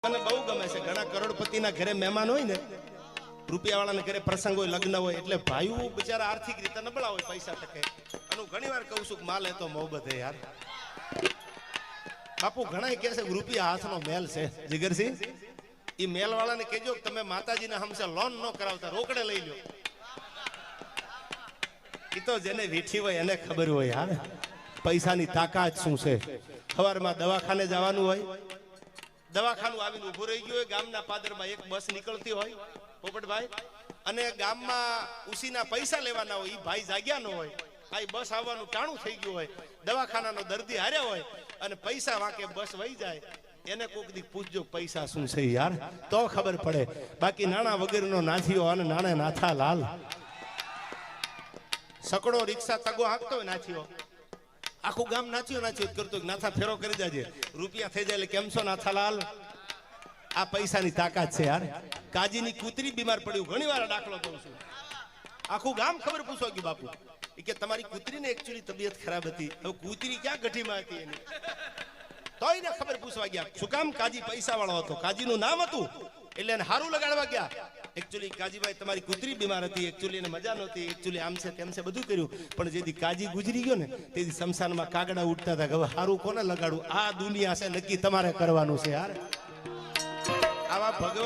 મને બહુ ગમે છે. ઘણા કરોડપતિના ઘરે મહેમાન હોય ને, રૂપિયાવાળાના ઘરે પ્રસંગ હોય, લગ્ન હોય, એટલે ભાઈઓ બિચારા આર્થિક રીતે નબળા હોય પૈસા ટકે. અને હું ઘણી વાર કહું છું કે માલ એ તો મોહબ્બત હે યાર. બાપુ ઘણા કહે છે રૂપિયા હાથનો મેલ છે. જીગરસિંહ, એ મેલ વાળાને કહેજો કે તમે માતાજીના હમસે લોન ન કરાવતા, રોકડે લઈ લો. એ તો જેને વીઠી હોય એને ખબર હોય યાર પૈસાની તાકાત શું છે. સવારમાં દવાખાને જવાનું હોય, દવાખાનું આવીને ઉભું રહી ગયું હોય, ગામના પાદરમાં એક બસ નીકળતી હોય પોપટભાઈ, અને ગામમાં ઉસીના પૈસા લેવાના હોય, એ ભાઈ જાગ્યા ન હોય, આ બસ આવવાનું ટાણું થઈ ગયું હોય, દવાખાનાનો દર્દી હાર્યા હોય અને પૈસા વાંકે બસ વહી જાય, એને કોક દી પૂછજો પૈસા શું છે યાર, તો ખબર પડે. બાકી નાણા વગરનો નાથીઓ અને નાણે નાથા લાલ. સકડો રિક્ષા તગો હાંકતો હોય નાથીઓ, આખું ગામ નાથીઓ નાથીઓ કરતો, નાથા ફેરો કરી જાજે, રૂપિયા થઈ જાય એટલે કેમ છો નાથાલાલ. આ પૈસાની તાકાત છે યાર. કાજીની કૂતરી બીમાર પડ્યું, ઘણી વાર દાખલો કહું છું, આખું ગામ ખબર પૂછવા ગયું બાપુ કે તમારી કૂતરીને એકચ્યુઅલી તબિયત ખરાબ હતી, હવે કૂતરી ક્યાં ગઠીમાં હતી એની, તો એને ખબર પૂછવા ગયા. શું કામ? કાજી પૈસા વાળો હતો, કાજીનું નામ હતું એટલે એને હારું લગાડવા ગયા. એકચ્યુઅલી કાજીભાઈ તમારી કૂતરી બીમાર હતી, એકચ્યુઅલી એને મજા નહોતી, એકચ્યુઅલી આમ છે તેમ છે બધું કર્યું, પણ જેથી કાજી ગુજરી ગયો ને તેથી શમશાનમાં કાગડા ઉઠતા હતા કે હવે હારું કોને લગાડું. આ દુનિયા છે, નક્કી તમારે કરવાનું છે યાર. આવા ભગવાન